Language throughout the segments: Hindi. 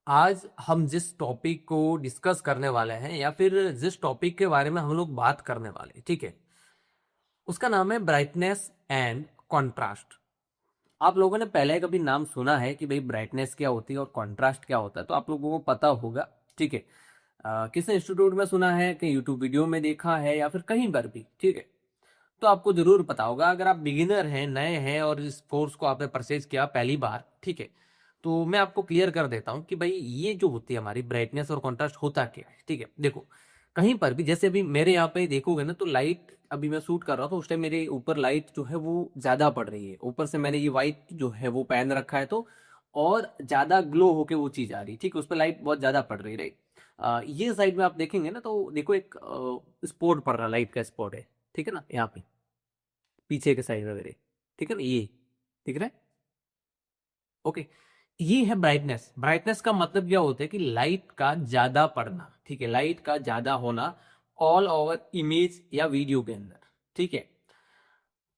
आज हम जिस टॉपिक को डिस्कस करने वाले हैं या फिर जिस टॉपिक के बारे में हम लोग बात करने वाले हैं, ठीक है, उसका नाम है ब्राइटनेस एंड कॉन्ट्रास्ट। आप लोगों ने पहले कभी नाम सुना है कि भाई ब्राइटनेस क्या होती है और कॉन्ट्रास्ट क्या होता है? तो आप लोगों को पता होगा, ठीक है। किस इंस्टीट्यूट में सुना है, कि यूट्यूब वीडियो में देखा है या फिर कहीं पर भी, ठीक है। तो आपको जरूर पता होगा। अगर आप बिगिनर हैं, नए हैं और इस कोर्स को आपने परचेज किया पहली बार, ठीक है, तो मैं आपको क्लियर कर देता हूं कि भाई ये जो होती है हमारी ब्राइटनेस और कॉन्ट्रास्ट होता क्या है, ठीक है। देखो, कहीं पर भी जैसे अभी मेरे यहाँ पे देखोगे ना, तो लाइट अभी मैं शूट कर रहा हूँ तो उस टाइम मेरे ऊपर लाइट जो है वो ज्यादा पड़ रही है। ऊपर से मैंने ये व्हाइट जो है वो पहन रखा है, तो और ज्यादा ग्लो होके वो चीज आ रही है, ठीक है। उस पर लाइट बहुत ज्यादा पड़ रही है, राइट। ये साइड में आप देखेंगे ना, तो देखो एक स्पॉट पड़ रहा है, लाइट का स्पॉट है, ठीक है ना, यहाँ पे पीछे के साइड वगैरह, ठीक है ना, ये दिख रहा है। ओके, ये है ब्राइटनेस। ब्राइटनेस का मतलब क्या होता है कि लाइट का ज्यादा पड़ना, ठीक है, लाइट का ज्यादा होना ऑल ओवर इमेज या वीडियो के अंदर, ठीक है।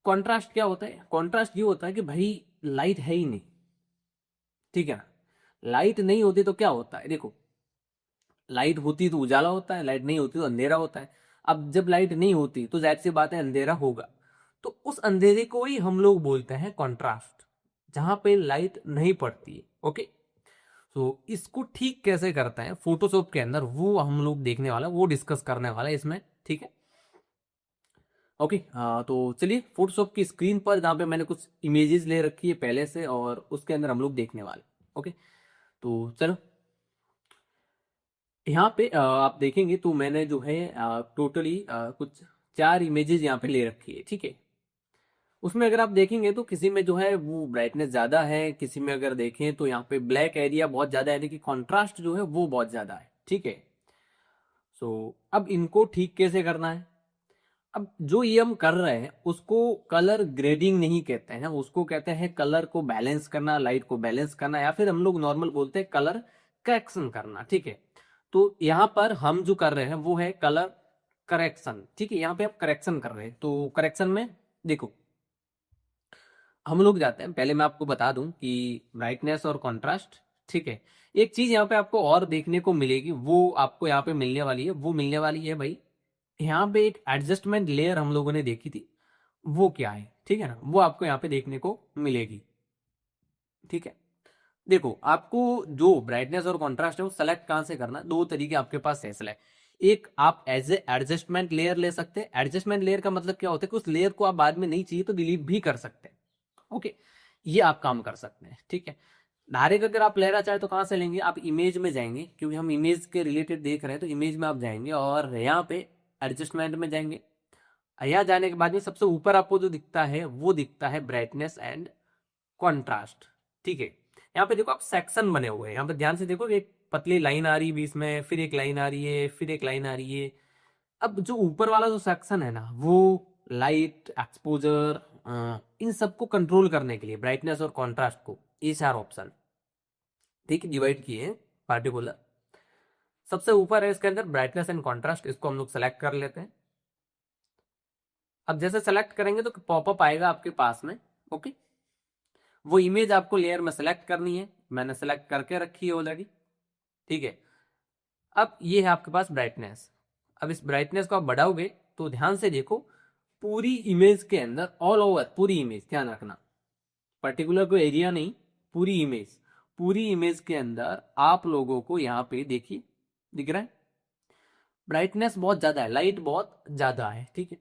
कॉन्ट्रास्ट क्या होता है? कॉन्ट्रास्ट ये होता है कि भाई लाइट है ही नहीं, ठीक है ना। लाइट नहीं होती तो क्या होता है? देखो, लाइट होती तो उजाला होता है, लाइट नहीं होती तो अंधेरा होता है। अब जब लाइट नहीं होती तो जाहिर सी बात है अंधेरा होगा। तो उस अंधेरे को ही हम लोग बोलते हैं कॉन्ट्रास्ट, जहां पे लाइट नहीं पड़ती है। ओके, तो इसको ठीक कैसे करते हैं फोटोशॉप के अंदर, वो हम लोग देखने वाला, वो डिस्कस करने वाला है इसमें, ठीक है। ओके, तो चलिए फोटोशॉप की स्क्रीन पर, जहाँ पे मैंने कुछ इमेजेस ले रखी है पहले से, और उसके अंदर हम लोग देखने वाले। ओके, तो चलो, यहाँ पे आप देखेंगे तो मैंने जो है टोटली कुछ 4 इमेजेस यहाँ पे ले रखी है, ठीक है। उसमें अगर आप देखेंगे तो किसी में जो है वो ब्राइटनेस ज्यादा है, किसी में अगर देखें तो यहाँ पे ब्लैक एरिया बहुत ज्यादा है, यानी कि कॉन्ट्रास्ट जो है वो बहुत ज्यादा है, ठीक है। सो अब इनको ठीक कैसे करना है? अब जो ये हम कर रहे हैं उसको कलर ग्रेडिंग नहीं कहते हैं, उसको कहते हैं कलर को बैलेंस करना, लाइट को बैलेंस करना, या फिर हम लोग नॉर्मल बोलते हैं कलर करेक्शन करना, ठीक है। तो यहाँ पर हम जो कर रहे हैं वो है कलर करेक्शन, ठीक है। यहाँ पे आप करेक्शन कर रहे हैं, तो करेक्शन में देखो, हम लोग जाते हैं, पहले मैं आपको बता दूं कि ब्राइटनेस और कॉन्ट्रास्ट, ठीक है। एक चीज यहाँ पे आपको और देखने को मिलेगी, वो आपको यहाँ पे मिलने वाली है, वो मिलने वाली है भाई, यहाँ पे एक एडजस्टमेंट लेयर हम लोगों ने देखी थी, वो क्या है, ठीक है ना, वो आपको यहाँ पे देखने को मिलेगी, ठीक है। देखो, आपको जो ब्राइटनेस और कॉन्ट्रास्ट है वो सेलेक्ट कहां से करना है? दो तरीके आपके पास है सेलेक्ट। एक, आप एज ए एडजस्टमेंट लेयर ले सकते हैं। एडजस्टमेंट लेयर का मतलब क्या होता है कि उस लेयर को आप बाद में नहीं चाहिए तो डिलीट भी कर सकते हैं। ओके, ये आप काम कर सकते हैं, ठीक है। डायरेक्ट अगर आप लेना चाहे तो कहां से लेंगे? आप इमेज में जाएंगे, क्योंकि हम इमेज के रिलेटेड देख रहे हैं, तो इमेज में आप जाएंगे और यहाँ पे एडजस्टमेंट में जाएंगे। यहाँ जाने के बाद में सबसे ऊपर आपको जो दिखता है वो दिखता है ब्राइटनेस एंड कॉन्ट्रास्ट, ठीक है। यहाँ पे देखो, आप सेक्शन बने हुए हैं, यहाँ पे ध्यान से देखो, एक पतली लाइन आ रही है बीच में, फिर एक लाइन आ रही है, फिर एक लाइन आ रही है। अब जो ऊपर वाला जो सेक्शन है ना, वो लाइट एक्सपोजर, इन सबको कंट्रोल करने के लिए, ब्राइटनेस और कॉन्ट्रास्ट को, ये 4 ऑप्शन, ठीक है, डिवाइड किए हैं पार्टिकुलर। सबसे ऊपर है इसके अंदर ब्राइटनेस एंड कॉन्ट्रास्ट, इसको हम लोग सेलेक्ट कर लेते हैं। अब जैसे सेलेक्ट करेंगे तो पॉपअप आएगा आपके पास में। ओके, वो इमेज आपको लेयर में सेलेक्ट करनी है, मैंने सेलेक्ट करके रखी है ऑलरेडी, ठीक है। अब ये है आपके पास ब्राइटनेस। अब इस ब्राइटनेस को आप बढ़ाओगे तो ध्यान से देखो, पूरी इमेज के अंदर, ऑल ओवर पूरी इमेज, ध्यान रखना, पर्टिकुलर कोई एरिया नहीं, पूरी इमेज, पूरी इमेज के अंदर आप लोगों को यहाँ पे देखिए, दिख रहा है ब्राइटनेस बहुत ज्यादा है, लाइट बहुत ज्यादा है, ठीक है।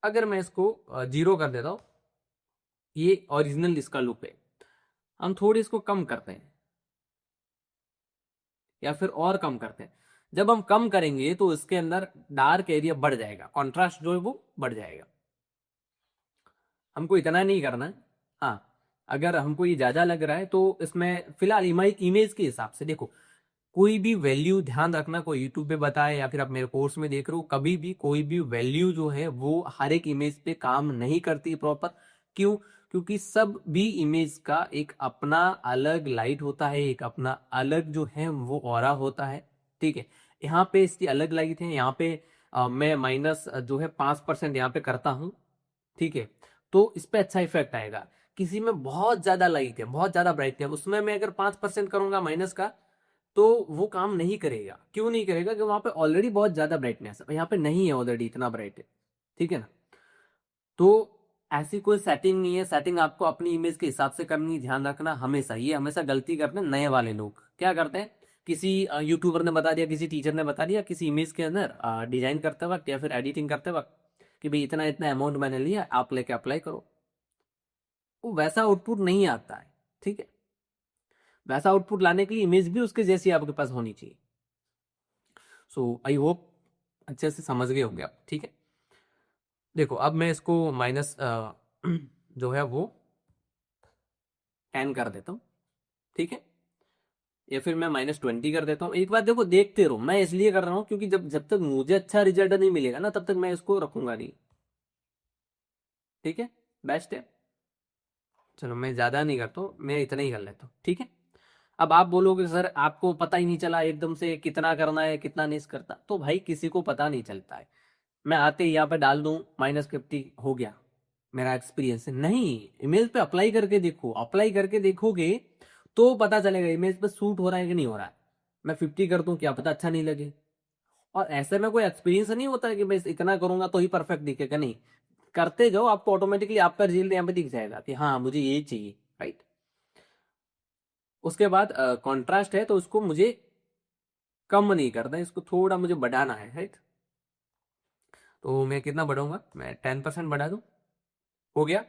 अगर मैं इसको 0 कर देता हूं, ये ओरिजिनल इसका लुक है। हम थोड़ी इसको कम करते हैं या फिर और कम करते हैं। जब हम कम करेंगे तो इसके अंदर डार्क एरिया बढ़ जाएगा, कॉन्ट्रास्ट जो है वो बढ़ जाएगा। हमको इतना नहीं करना है। हाँ, अगर हमको ये ज्यादा लग रहा है तो इसमें फिलहाल इमेज के हिसाब से देखो, कोई भी वैल्यू ध्यान रखना, कोई यूट्यूब पे बताए या फिर आप मेरे कोर्स में देख रहे हो, कभी भी कोई भी वैल्यू जो है वो हर एक इमेज पे काम नहीं करती प्रॉपर। क्यों? क्योंकि सब भी इमेज का एक अपना अलग लाइट होता है, एक अपना अलग जो है वो ऑरा होता है, ठीक है। यहाँ पे इसकी अलग लाइट है, यहाँ पे मैं माइनस जो है 5% यहाँ पे करता हूँ, ठीक है। तो इस पे अच्छा इफेक्ट आएगा। किसी में बहुत ज्यादा लाइट है, बहुत ज्यादा ब्राइट है, उसमें मैं अगर 5% करूंगा माइनस का तो वो काम नहीं करेगा। क्यों नहीं करेगा? कि वहां पे ऑलरेडी बहुत ज्यादा ब्राइटनेस है, यहाँ पे नहीं है ऑलरेडी इतना ब्राइट है, ठीक है ना। तो ऐसी कोई सेटिंग नहीं है, सेटिंग आपको अपनी इमेज के हिसाब से करनी, ध्यान रखना हमेशा। ये हमेशा गलती करते हैं नए वाले लोग, क्या करते हैं, किसी यूट्यूबर ने बता दिया, किसी टीचर ने बता दिया, किसी इमेज के अंदर डिजाइन करते वक्त या फिर एडिटिंग करते वक्त कि भाई इतना इतना अमाउंट मैंने लिया, आप लेके अप्लाई करो। वो वैसा आउटपुट नहीं आता है, ठीक है। वैसा आउटपुट लाने के लिए इमेज भी उसके जैसी आपके पास होनी चाहिए। सो आई होप अच्छे से समझ गए होंगे आप, ठीक है। देखो अब मैं इसको माइनस जो है वो 10 कर देता हूँ, ठीक है, या फिर मैं -20 कर देता हूँ। एक बार देखो, देखते रहो, मैं इसलिए कर रहा हूँ क्योंकि जब जब तक मुझे अच्छा रिजल्ट नहीं मिलेगा ना तब तक मैं इसको रखूंगा नहीं, ठीक है। बेस्ट है। चलो मैं ज्यादा नहीं करता हूँ, मैं इतना ही कर लेता हूँ, ठीक है। अब आप बोलोगे सर आपको पता ही नहीं चला एकदम से कितना करना है कितना नहीं करता, तो भाई किसी को पता नहीं चलता है। मैं आते ही यहाँ पे डाल दूं -50 हो गया, मेरा एक्सपीरियंस है। नहीं, इमेज पे अप्लाई करके देखो, अप्लाई करके देखोगे तो पता चलेगा इमेज पे सूट हो रहा है कि नहीं हो रहा है। मैं 50 कर दूं, क्या पता अच्छा नहीं लगे। और ऐसे में कोई एक्सपीरियंस नहीं होता है कि बस इतना करूंगा तो ही परफेक्ट दिखेगा, नहीं। करते जाओ, आपको ऑटोमेटिकली आपका रिजल्ट यहाँ पे दिख जाएगा कि हाँ मुझे ये चाहिए, राइट। उसके बाद कॉन्ट्रास्ट है तो उसको मुझे कम नहीं करना है, इसको थोड़ा मुझे बढ़ाना है, राइट। तो मैं कितना बढ़ाऊंगा, मैं 10% बढ़ा दूं, हो गया।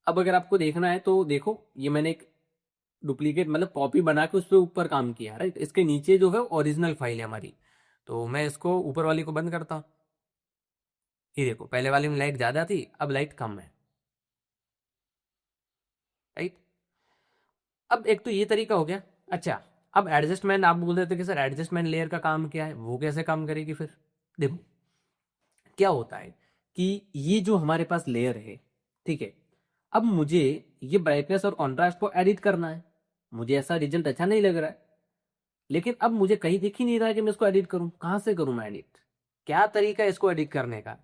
अब अगर आपको देखना है तो देखो, ये मैंने एक डुप्लीकेट मतलब कॉपी बना के उस पर ऊपर काम किया, राइट। इसके नीचे जो है ओरिजिनल फाइल है हमारी। तो मैं इसको ऊपर वाली को बंद करता हूँ। ये देखो, पहले वाली में लाइट ज्यादा थी, अब लाइट कम है, राइट। अब एक तो ये तरीका हो गया। अच्छा, अब एडजस्टमेंट आप बोल देते कि सर एडजस्टमेंट लेयर का काम क्या है, वो कैसे काम करेगी फिर। देखो क्या होता है कि ये जो हमारे पास लेयर है, ठीक है, अब मुझे ये ब्राइटनेस और कॉन्ट्रास्ट को एडिट करना है। मुझे ऐसा रिजल्ट अच्छा नहीं लग रहा है, लेकिन अब मुझे कहीं दिख ही नहीं रहा है कि मैं इसको एडिट करूं। कहां से करूं मैं एडिट, क्या तरीका है इसको एडिट करने का,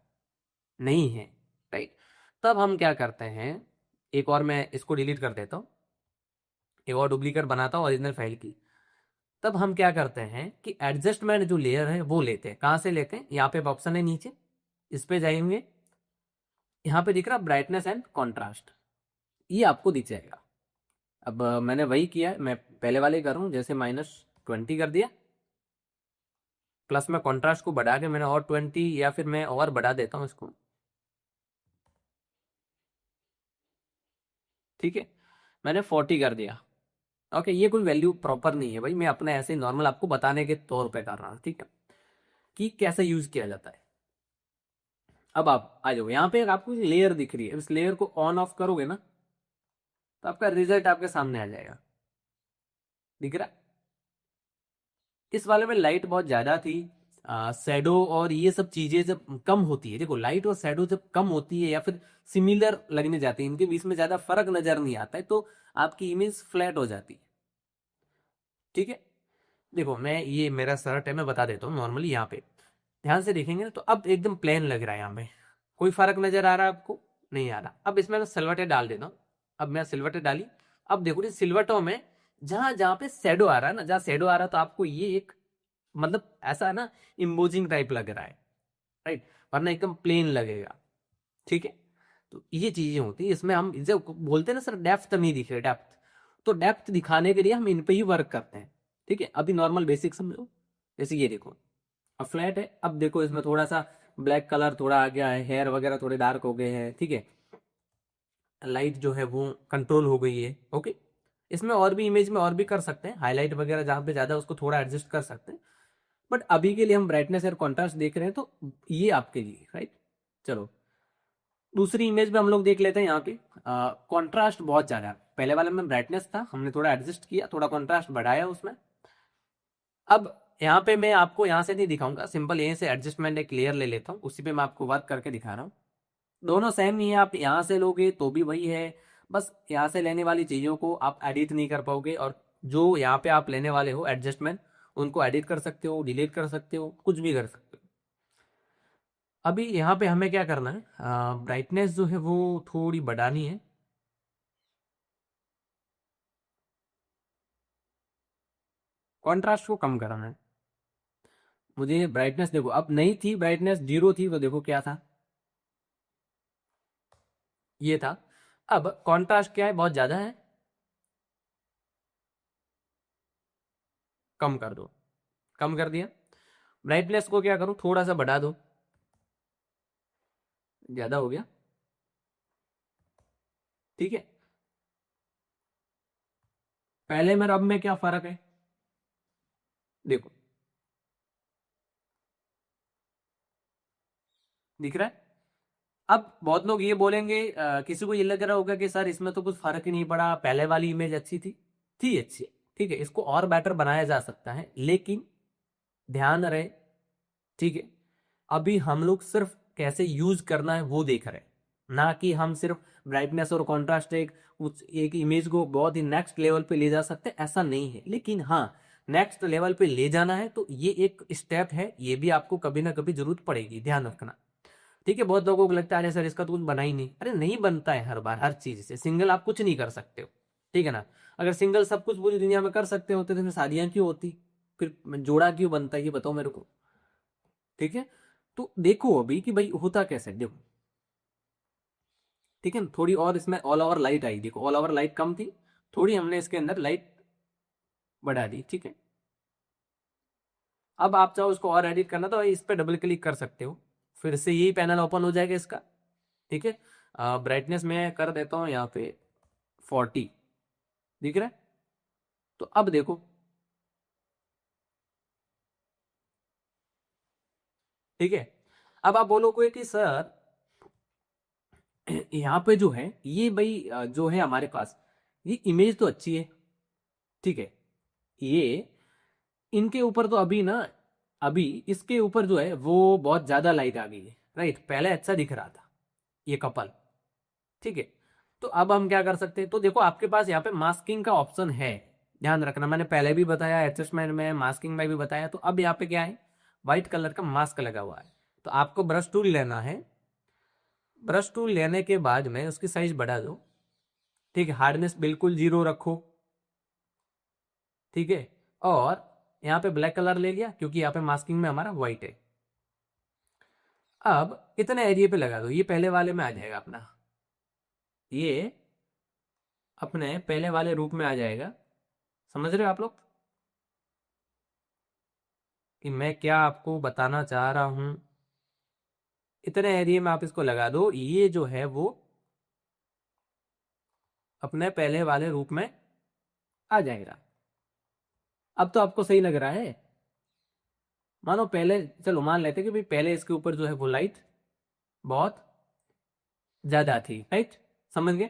नहीं है, राइट। तब हम क्या करते हैं, एक और मैं इसको डिलीट कर देता हूं, एक और डुप्लीकेट बनाता हूं ओरिजिनल फाइल की। तब हम क्या करते हैं कि एडजस्टमेंट जो लेयर है वो लेते हैं। कहां से लेते हैं, यहाँ पे ऑप्शन है नीचे, इस पे जाएंगे, यहाँ पे दिख रहा ब्राइटनेस एंड कॉन्ट्रास्ट, ये आपको दिख जाएगा। अब मैंने वही किया, मैं पहले वाले कर रहा हूँ, जैसे -20 कर दिया, प्लस में कॉन्ट्रास्ट को बढ़ा के मैंने और 20, या फिर मैं और बढ़ा देता हूँ इसको, ठीक है, मैंने 40 कर दिया। ओके, ये कोई वैल्यू प्रॉपर नहीं है भाई, मैं अपने ऐसे नॉर्मल आपको बताने के तौर पे कर रहा हूँ, ठीक है, कि कैसे यूज किया जाता है। अब आप आ जाओ, यहाँ पे आपको लेयर दिख रही है, इस लेयर को ऑन ऑफ करोगे ना तो आपका रिजल्ट आपके सामने आ जाएगा, दिख रहा है। इस वाले में लाइट बहुत ज्यादा थी, शैडो और ये सब चीजें जब कम होती है, देखो लाइट और शैडो जब कम होती है या फिर सिमिलर लगने जाती है, इनके बीच में ज्यादा फर्क नजर नहीं आता है, तो आपकी इमेज फ्लैट हो जाती है, ठीक है। देखो मैं, ये मेरा शर्ट है, मैं बता देता हूँ नॉर्मली, यहाँ पे ध्यान से देखेंगे ना तो अब एकदम प्लेन लग रहा है, यहाँ पे कोई फर्क नजर आ रहा है आपको, नहीं आ रहा। अब इसमें मैं सिलवटें डाल देता हूँ, अब मैं सिलवटें डाली। अब देखो ये सिलवटों में जहां जहां पे शेडो आ रहा है ना, जहां शेडो आ रहा है तो आपको ये एक मतलब ऐसा है ना, इम्बोजिंग टाइप लग रहा है, राइट, वरना एकदम प्लेन लगेगा, ठीक है। तो ये चीजें होती है इसमें, हम इसे बोलते हैं ना सर डेप्थ नहीं दिख रही, डेप्थ, तो डेप्थ दिखाने के लिए हम इन पे ही वर्क करते हैं, ठीक है। अभी नॉर्मल बेसिक समझो, जैसे ये देखो, अब फ्लैट है, अब देखो इसमें थोड़ा सा ब्लैक कलर थोड़ा आ गया है, हेयर वगैरह थोड़े डार्क हो गए हैं, ठीक है, लाइट जो है वो कंट्रोल हो गई है, ओके। इसमें और भी इमेज में और भी कर सकते हैं, हाईलाइट वगैरह जहाँ पे ज्यादा उसको थोड़ा एडजस्ट कर सकते हैं, बट अभी के लिए हम ब्राइटनेस और कॉन्ट्रास्ट देख रहे हैं तो ये आपके लिए, राइट। चलो दूसरी इमेज में हम लोग देख लेते हैं, यहाँ पे कॉन्ट्रास्ट बहुत ज्यादा है। पहले वाले में ब्राइटनेस था, हमने थोड़ा एडजस्ट किया, थोड़ा कॉन्ट्रास्ट बढ़ाया उसमें। अब यहाँ पे मैं आपको यहाँ से नहीं दिखाऊंगा, सिंपल यहीं से एडजस्टमेंट एक लेयर ले लेता हूँ, उसी पे मैं आपको वर्क करके दिखा रहा हूँ। दोनों सेम ही है, आप यहाँ से लोगे तो भी वही है, बस यहाँ से लेने वाली चीज़ों को आप एडिट नहीं कर पाओगे, और जो यहाँ पे आप लेने वाले हो एडजस्टमेंट, उनको एडिट कर सकते हो, डिलीट कर सकते हो, कुछ भी कर सकते हो। अभी यहाँ पे हमें क्या करना है, ब्राइटनेस जो है वो थोड़ी बढ़ानी है, कॉन्ट्रास्ट को कम कराना है मुझे। ब्राइटनेस देखो अब नहीं थी, ब्राइटनेस 0 थी, तो देखो क्या था, ये था। अब कॉन्ट्रास्ट क्या है, बहुत ज्यादा है, कम कर दो, कम कर दिया। ब्राइटनेस को क्या करूं, थोड़ा सा बढ़ा दो, ज्यादा हो गया, ठीक है। पहले में और अब में क्या फर्क है, देखो दिख रहा है। अब बहुत लोग ये बोलेंगे, किसी को ये लग रहा होगा कि सर इसमें तो कुछ फर्क ही नहीं पड़ा, पहले वाली इमेज अच्छी थी अच्छी, ठीक है, इसको और बेटर बनाया जा सकता है, लेकिन ध्यान रहे, ठीक है, अभी हम लोग सिर्फ कैसे यूज करना है वो देख रहे हैं, ना कि हम सिर्फ ब्राइटनेस और कॉन्ट्रास्ट एक इमेज को बहुत ही नेक्स्ट लेवल पे ले जा सकते हैं, ऐसा नहीं है। लेकिन हाँ, नेक्स्ट लेवल पे ले जाना है तो ये एक स्टेप है, ये भी आपको कभी ना कभी जरूरत पड़ेगी, ध्यान रखना, ठीक है। बहुत लोगों को लगता है अरे सर इसका तो कुछ बना ही नहीं, अरे नहीं बनता है हर बार हर चीज से, सिंगल आप कुछ नहीं कर सकते हो, ठीक है ना। अगर सिंगल सब कुछ पूरी दुनिया में कर सकते होते तो फिर शादियां क्यों होती, फिर जोड़ा क्यों बनता, ये बताओ मेरे को, ठीक है। तो देखो अभी कि भाई होता कैसे, देखो, ठीक है, थोड़ी और इसमें ऑल ओवर लाइट आई, देखो ऑल ओवर लाइट कम थी, थोड़ी हमने इसके अंदर लाइट बढ़ा दी, ठीक है। अब आप चाहो इसको और एडिट करना तो इस पर डबल क्लिक कर सकते हो, फिर से यही पैनल ओपन हो जाएगा इसका, ठीक है। ब्राइटनेस में कर देता हूँ यहाँ पे 40, दिख रहा है। तो अब देखो, ठीक है। अब आप बोलोगे कि सर यहाँ पे जो है ये भाई जो है हमारे पास ये इमेज तो अच्छी है, ठीक है, ये इनके ऊपर तो अभी ना, अभी इसके ऊपर जो है वो बहुत ज्यादा लाइट आ गई है, राइट, पहले अच्छा दिख रहा था ये कपल, ठीक है। तो अब हम क्या कर सकते हैं, तो देखो आपके पास यहाँ पे मास्किंग का ऑप्शन है, ध्यान रखना, मैंने पहले भी बताया, एडजस्टमेंट में मास्किंग में भी बताया। तो अब यहाँ पे क्या है, व्हाइट कलर का मास्क लगा हुआ है, तो आपको ब्रश टूल लेना है, ब्रश टूल लेने के बाद में उसकी साइज बढ़ा दो, ठीक है, हार्डनेस बिल्कुल 0 रखो, ठीक है। और यहाँ पे ब्लैक कलर ले लिया क्योंकि यहाँ पे मास्किंग में हमारा व्हाइट है। अब इतने एरिया पे लगा दो, ये पहले वाले में आ जाएगा अपना, ये अपने पहले वाले रूप में आ जाएगा, समझ रहे हो आप लोग कि मैं क्या आपको बताना चाह रहा हूं। इतने एरिया में आप इसको लगा दो, ये जो है वो अपने पहले वाले रूप में आ जाएगा। अब तो आपको सही लग रहा है, मानो पहले, चलो मान लेते कि भाई पहले इसके ऊपर जो है वो लाइट बहुत ज्यादा थी, राइट, समझ गए।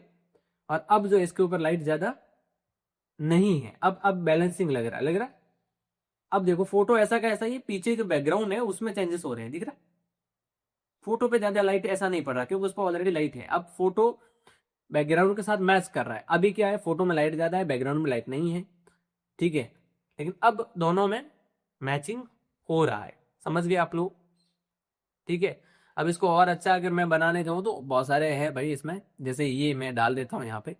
और अब जो इसके ऊपर लाइट ज्यादा नहीं है, अब बैलेंसिंग लग रहा है, लग रहा है। अब देखो फोटो ऐसा का ऐसा ही, पीछे जो बैकग्राउंड है उसमें चेंजेस हो रहे हैं, दिख रहा है। फोटो पे ज्यादा लाइट ऐसा नहीं पड़ रहा क्योंकि उस पर ऑलरेडी लाइट है, अब फोटो बैकग्राउंड के साथ मैच कर रहा है। अभी क्या है, फोटो में लाइट ज्यादा है, बैकग्राउंड में लाइट नहीं है, ठीक है, लेकिन अब दोनों में मैचिंग हो रहा है, समझ गए आप लोग, ठीक है। अब इसको और अच्छा अगर मैं बनाने जाऊँ तो बहुत सारे हैं भाई इसमें, जैसे ये मैं डाल देता हूँ यहाँ पे,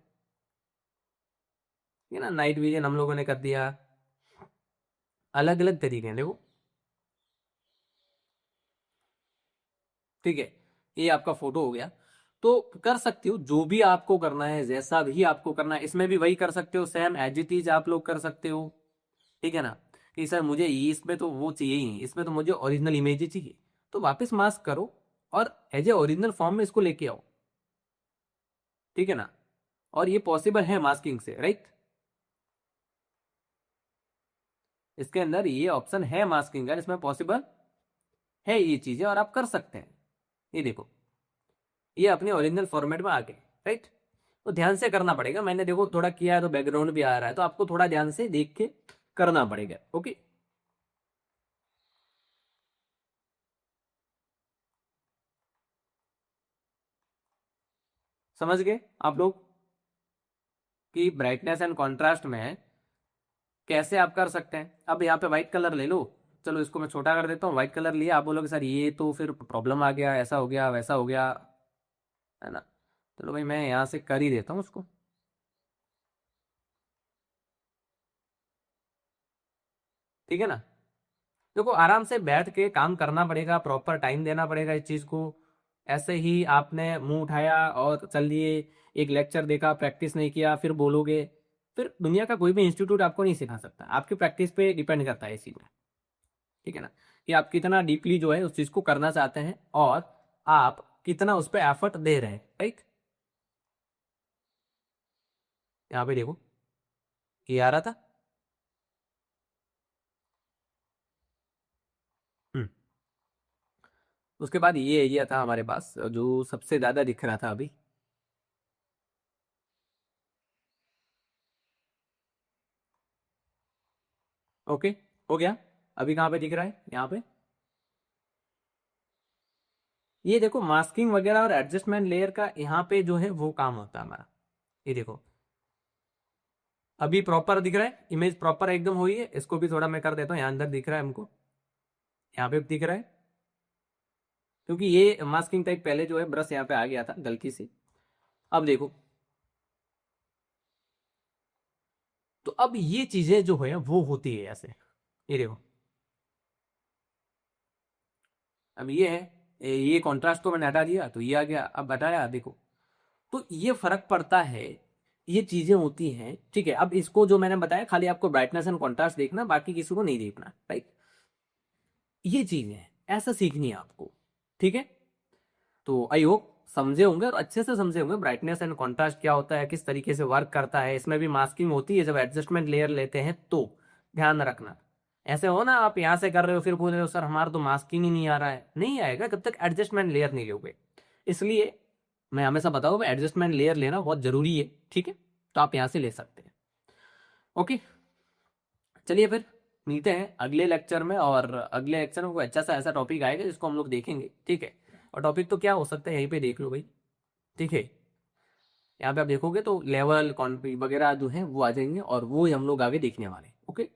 ये ना नाइट विजन हम लोगों ने कर दिया, अलग अलग तरीके हैं देखो, ठीक है। ये आपका फोटो हो गया, तो कर सकते हो जो भी आपको करना है, जैसा भी आपको करना है, इसमें भी वही कर सकते हो, सेम एज इट इज आप लोग कर सकते हो, ठीक है ना। कि सर मुझे इसमें तो वो चाहिए ही नहीं, इसमें तो मुझे ओरिजिनल इमेज ही चाहिए, तो वापस मास्क करो और एज ए ओरिजिनल फॉर्म में इसको लेके आओ, ठीक है ना। और ये पॉसिबल है मास्किंग से, राइट, इसके अंदर ये ऑप्शन है मास्किंग का, इसमें पॉसिबल है ये चीजें और आप कर सकते हैं। ये देखो, ये अपने ओरिजिनल फॉर्मेट में आ गए, राइट। तो ध्यान से करना पड़ेगा, मैंने देखो थोड़ा किया है तो बैकग्राउंड भी आ रहा है, तो आपको थोड़ा ध्यान से देख के करना पड़ेगा, ओके। समझ गए आप लोग कि ब्राइटनेस एंड कॉन्ट्रास्ट में कैसे आप कर सकते हैं। अब यहाँ पे व्हाइट कलर ले लो, चलो इसको मैं छोटा कर देता हूँ, व्हाइट कलर लिया, आप बोलोगे सर ये तो फिर प्रॉब्लम आ गया, ऐसा हो गया वैसा हो गया, है ना। चलो भाई मैं यहाँ से कर ही देता हूँ उसको, ठीक है ना। देखो आराम से बैठ के काम करना पड़ेगा, प्रॉपर टाइम देना पड़ेगा इस चीज को। ऐसे ही आपने मुंह उठाया और चल दिए, एक लेक्चर देखा, प्रैक्टिस नहीं किया, फिर बोलोगे, फिर दुनिया का कोई भी इंस्टीट्यूट आपको नहीं सिखा सकता। आपकी प्रैक्टिस पे डिपेंड करता है इस चीज में, ठीक है ना, कि आप कितना डीपली जो है उस चीज को करना चाहते हैं और आप कितना उस पर एफर्ट दे रहे हैं, राइट। यहाँ पे देखो ये आ रहा था। हम्म। उसके बाद ये एरिया था हमारे पास जो सबसे ज्यादा दिख रहा था अभी। ओके, हो गया। अभी कहाँ पे दिख रहा है, यहाँ पे। ये देखो मास्किंग वगैरह और एडजस्टमेंट लेयर का यहाँ पे जो है वो काम होता है हमारा। ये देखो अभी प्रॉपर दिख रहा है, इमेज प्रॉपर एकदम हुई है। इसको भी थोड़ा मैं कर देता हूँ, यहाँ अंदर दिख रहा है हमको, यहाँ पे भी दिख रहा है, क्योंकि ये मास्किंग टाइप पहले जो है ब्रश यहाँ पे आ गया था गलती से। अब देखो, तो अब ये चीजें जो है वो होती है ऐसे। ये देखो अब ये है, ये कॉन्ट्रास्ट को मैंने हटा दिया तो ये आ गया, अब हटाया देखो, तो ये फर्क पड़ता है। ये चीजें होती हैं, ठीक है। अब इसको जो मैंने बताया खाली आपको ब्राइटनेस एंड कॉन्ट्रास्ट देखना, बाकी किसी को नहीं देखना, राइट। ये चीजें हैं, ऐसा सीखनी है आपको, ठीक है। तो आई होप समझे होंगे और अच्छे से समझे होंगे ब्राइटनेस एंड कॉन्ट्रास्ट क्या होता है, किस तरीके से वर्क करता है। इसमें भी मास्किंग होती है जब एडजस्टमेंट लेयर लेते हैं, तो ध्यान रखना। ऐसे हो ना, आप यहाँ से कर रहे हो फिर बोल रहे हो सर हमारा तो मास्किंग ही नहीं आ रहा है, नहीं आएगा जब तक एडजस्टमेंट लेयर नहीं लोगे। इसलिए मैं हमेशा बताऊँ एडजस्टमेंट लेयर लेना बहुत जरूरी है, ठीक है। तो आप यहाँ से ले सकते हैं। ओके, चलिए फिर मिलते हैं अगले लेक्चर में, और अगले लेक्चर में कोई अच्छा सा ऐसा टॉपिक आएगा जिसको हम लोग देखेंगे, ठीक है। और टॉपिक तो क्या हो सकता है यहीं पे देख लो भाई, ठीक है। यहाँ पे आप देखोगे तो लेवल कॉन्फिग वगैरह जो है वो आ जाएंगे और वो ही हम लोग आगे देखने वाले हैं। ओके।